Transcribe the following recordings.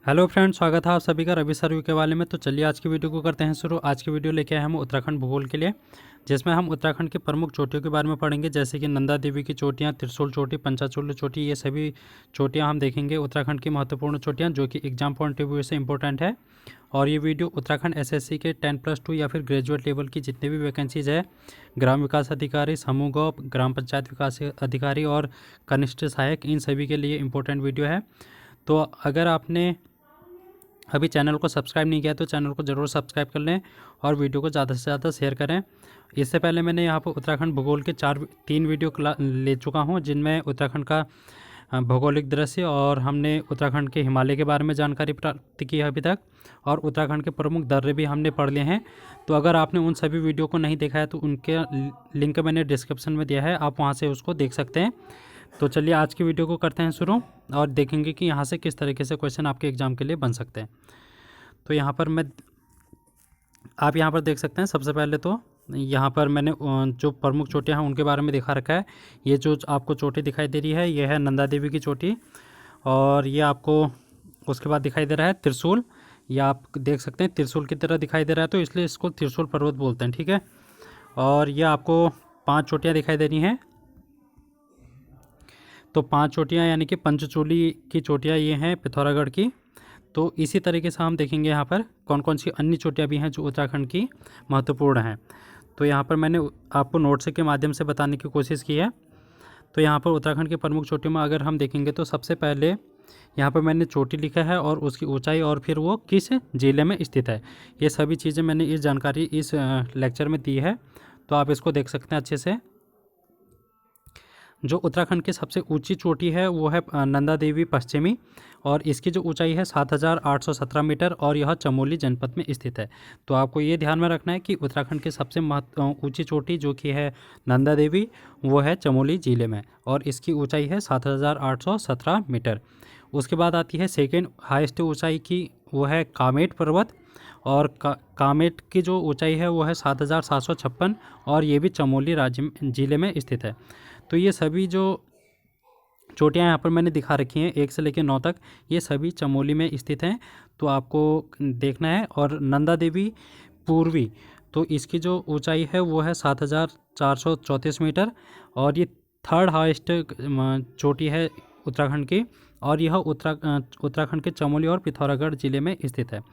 Hello friends, स्वागत है आप सभी का रवि सर के वाले में। तो चलिए आज की वीडियो को करते हैं शुरू। आज की वीडियो लेके आए हम उत्तराखंड भूगोल के लिए, जिसमें हम उत्तराखंड की प्रमुख चोटियों के बारे में पढ़ेंगे, जैसे कि नंदा देवी की चोटियां, त्रिशूल चोटी, पंचाचूल चोटी। ये सभी चोटियां हम देखेंगे, उत्तराखंड की महत्वपूर्ण चोटियां जो कि एग्जाम पॉइंट ऑफ व्यू से इंपॉर्टेंट है। और ये वीडियो उत्तराखंड एसएससी के 10+2 या फिर ग्रेजुएट लेवल की जितनी भी वैकेंसीज है, ग्राम विकास अधिकारी, समूह गौ, ग्राम पंचायत विकास अधिकारी और कनिष्ठ सहायक, इन सभी के लिए इंपॉर्टेंट वीडियो है। तो अगर आपने अभी चैनल को सब्सक्राइब नहीं किया तो चैनल को ज़रूर सब्सक्राइब कर लें और वीडियो को ज़्यादा से ज़्यादा शेयर करें। इससे पहले मैंने यहाँ पर उत्तराखंड भूगोल के 3 वीडियो ले चुका हूँ, जिनमें उत्तराखंड का भौगोलिक दृश्य और हमने उत्तराखंड के हिमालय के बारे में जानकारी प्राप्त की है अभी तक, और उत्तराखंड के प्रमुख दर्रे भी हमने पढ़ लिए हैं। तो अगर आपने उन सभी वीडियो को नहीं देखा है तो उनके लिंक मैंने डिस्क्रिप्शन में दिया है, आप वहाँ से उसको देख सकते हैं। तो चलिए आज की वीडियो को करते हैं शुरू और देखेंगे कि यहाँ से किस तरीके से क्वेश्चन आपके एग्जाम के लिए बन सकते हैं। तो यहाँ पर आप यहाँ पर देख सकते हैं। सबसे पहले तो यहाँ पर मैंने जो प्रमुख चोटियाँ हैं उनके बारे में दिखा रखा है। ये जो आपको चोटी दिखाई दे रही है, ये है नंदा देवी की चोटी, और ये आपको उसके बाद दिखाई दे रहा है त्रिशूल। ये आप देख सकते हैं त्रिशूल की तरह दिखाई दे रहा है, तो इसलिए इसको त्रिशूल पर्वत बोलते हैं, ठीक है। और ये आपको 5 चोटियाँ दिखाई दे रही हैं। तो 5 चोटियाँ यानी कि पंचचूली की चोटियाँ ये हैं पिथौरागढ़ की। तो इसी तरीके से हम देखेंगे यहाँ पर कौन कौन सी अन्य चोटियाँ भी हैं जो उत्तराखंड की महत्वपूर्ण हैं। तो यहाँ पर मैंने आपको नोट्स के माध्यम से बताने की कोशिश की है। तो यहाँ पर उत्तराखंड की प्रमुख चोटियों में अगर हम देखेंगे तो सबसे पहले यहाँ पर मैंने चोटी लिखा है और उसकी ऊंचाई और फिर वो किस ज़िले में स्थित है। ये सभी चीज़ें मैंने इस जानकारी इस लेक्चर में दी है, तो आप इसको देख सकते हैं अच्छे से। जो उत्तराखंड की सबसे ऊंची चोटी है वो है नंदा देवी पश्चिमी, और इसकी जो ऊंचाई है 7,817 मीटर, और यह चमोली जनपद में स्थित है। तो आपको ये ध्यान में रखना है कि उत्तराखंड की सबसे ऊंची चोटी जो कि है नंदा देवी, वो है चमोली ज़िले में, और इसकी ऊंचाई है 7,817 मीटर। उसके बाद आती है सेकेंड हाईएस्ट ऊंचाई की, वो है कामेट पर्वत, और कामेट की जो ऊंचाई है वो है 7,756, और ये भी चमोली राज्य ज़िले में स्थित है। तो ये सभी जो चोटियाँ यहाँ पर मैंने दिखा रखी हैं 1 से लेकर 9 तक, ये सभी चमोली में स्थित हैं, तो आपको देखना है। और नंदा देवी पूर्वी, तो इसकी जो ऊंचाई है वो है 7,434 मीटर, और ये थर्ड हाईएस्ट चोटी है उत्तराखंड की, और यह उत्तराखंड के चमोली और पिथौरागढ़ ज़िले में स्थित है।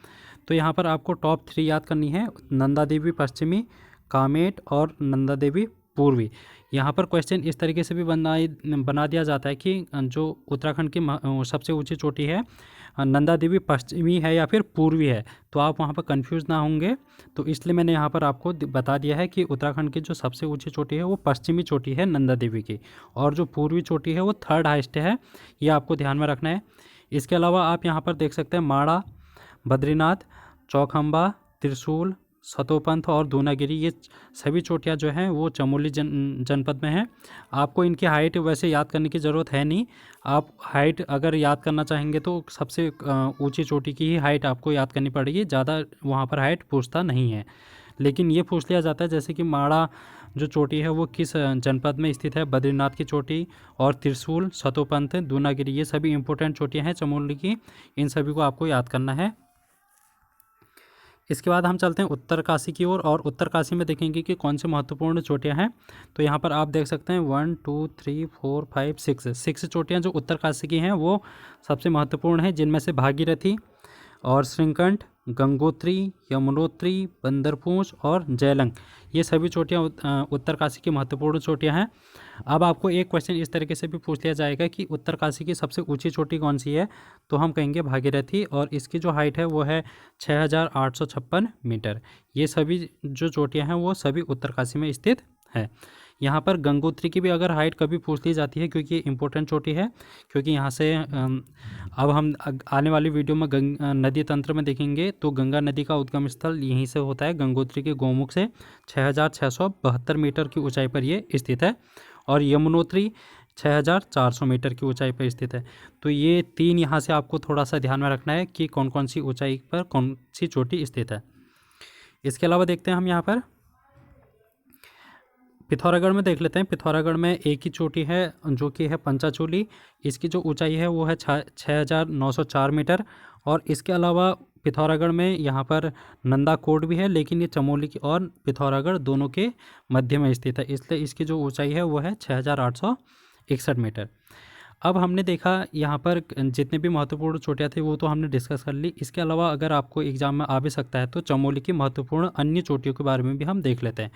तो यहाँ पर आपको टॉप 3 याद करनी है: नंदा देवी पश्चिमी, कामेट और नंदा देवी पूर्वी। यहाँ पर क्वेश्चन इस तरीके से भी बना दिया जाता है कि जो उत्तराखंड की सबसे ऊंची चोटी है नंदा देवी पश्चिमी है या फिर पूर्वी है, तो आप वहाँ पर कंफ्यूज ना होंगे। तो इसलिए मैंने यहाँ पर आपको बता दिया है कि उत्तराखंड की जो सबसे ऊंची चोटी है वो पश्चिमी चोटी है नंदा देवी की, और जो पूर्वी चोटी है वो थर्ड हाईएस्ट है। ये आपको ध्यान में रखना है। इसके अलावा आप यहाँ पर देख सकते हैं माड़ा, बद्रीनाथ, चौखंबा, त्रिशूल, सतोपंथ और दूनागिरी, ये सभी चोटियाँ जो हैं वो चमोली जनपद में हैं। आपको इनकी हाइट वैसे याद करने की ज़रूरत है नहीं। आप हाइट अगर याद करना चाहेंगे तो सबसे ऊंची चोटी की ही हाइट आपको याद करनी पड़ेगी, ज़्यादा वहाँ पर हाइट पूछता नहीं है। लेकिन ये पूछ लिया जाता है जैसे कि माड़ा जो चोटी है वो किस जनपद में स्थित है, बद्रीनाथ की चोटी, और त्रिशूल, सतोपंथ, दूनागिरी, ये सभी इंपॉर्टेंट चोटियाँ हैं चमोली की। इन सभी को आपको याद करना है। इसके बाद हम चलते हैं उत्तरकाशी की ओर, और उत्तरकाशी में देखेंगे कि कौन सी महत्वपूर्ण चोटियां हैं। तो यहाँ पर आप देख सकते हैं 1 2 3 4 5 6 चोटियां जो उत्तरकाशी की हैं वो सबसे महत्वपूर्ण हैं, जिनमें से भागीरथी और श्रृंखंड, गंगोत्री, यमुनोत्री, बंदरपूंछ और जयलंग, ये सभी चोटियाँ उत्तरकाशी की महत्वपूर्ण चोटियाँ हैं। अब आपको एक क्वेश्चन इस तरीके से भी पूछ लिया जाएगा कि उत्तरकाशी की सबसे ऊंची चोटी कौन सी है, तो हम कहेंगे भागीरथी, और इसकी जो हाइट है वो है 6,856 मीटर। ये सभी जो चोटियाँ हैं वो सभी उत्तरकाशी में स्थित है। यहाँ पर गंगोत्री की भी अगर हाइट कभी पूछ ली जाती है, क्योंकि ये इंपॉर्टेंट चोटी है, क्योंकि यहाँ से अब हम आने वाली वीडियो में नदी तंत्र में देखेंगे तो गंगा नदी का उद्गम स्थल यहीं से होता है, गंगोत्री के गौमुख से 6,672 मीटर की ऊंचाई पर ये स्थित है, और यमुनोत्री 6,400 मीटर की ऊंचाई पर स्थित है। तो ये 3 यहाँ से आपको थोड़ा सा ध्यान में रखना है कि कौन कौन सी ऊंचाई पर कौन सी चोटी स्थित है। इसके अलावा देखते हैं हम यहाँ पर पिथौरागढ़ में देख लेते हैं। पिथौरागढ़ में एक ही चोटी है जो कि है पंचाचूली। इसकी जो ऊंचाई है वो है 6,904 मीटर। और इसके अलावा पिथौरागढ़ में यहाँ पर नंदा कोट भी है, लेकिन ये चमोली की और पिथौरागढ़ दोनों के मध्य में स्थित है, इसलिए इसकी जो ऊंचाई है वो है 6,861 मीटर। अब हमने देखा यहाँ पर जितने भी महत्वपूर्ण चोटियाँ थी वो तो हमने डिस्कस कर ली। इसके अलावा अगर आपको एग्जाम में आ भी सकता है तो चमोली की महत्वपूर्ण अन्य चोटियों के बारे में भी हम देख लेते हैं,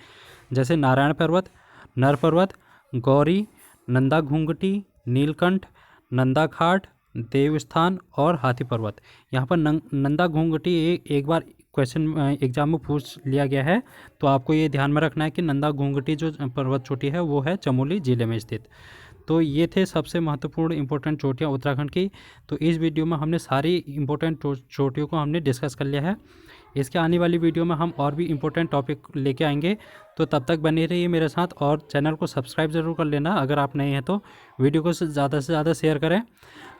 जैसे नारायण पर्वत, नर पर्वत, गौरी, नंदा घूंघटी, नीलकंठ, नंदा घाट, देवस्थान और हाथी पर्वत। यहाँ पर नंदा घूंघटी एक बार क्वेश्चन एग्जाम में पूछ लिया गया है, तो आपको ये ध्यान में रखना है कि नंदा घूंघटी जो पर्वत चोटी है वो है चमोली ज़िले में स्थित। तो ये थे सबसे महत्वपूर्ण इंपॉर्टेंट चोटियाँ उत्तराखंड की। तो इस वीडियो में हमने सारी इंपॉर्टेंट चोटियों को हमने डिस्कस कर लिया है। इसके आने वाली वीडियो में हम और भी इंपॉर्टेंट टॉपिक लेके आएंगे, तो तब तक बने रहिए मेरे साथ और चैनल को सब्सक्राइब ज़रूर कर लेना अगर आप नए हैं तो। वीडियो को ज़्यादा से ज़्यादा शेयर करें।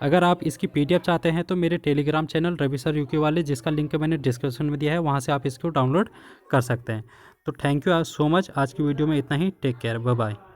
अगर आप इसकी PDF चाहते हैं तो मेरे Telegram channel Ravi sir UK वाले, जिसका लिंक मैंने डिस्क्रिप्शन में दिया है, वहाँ से आप इसको डाउनलोड कर सकते हैं। तो थैंक यू सो मच। आज की वीडियो में इतना ही। Take care, bye bye.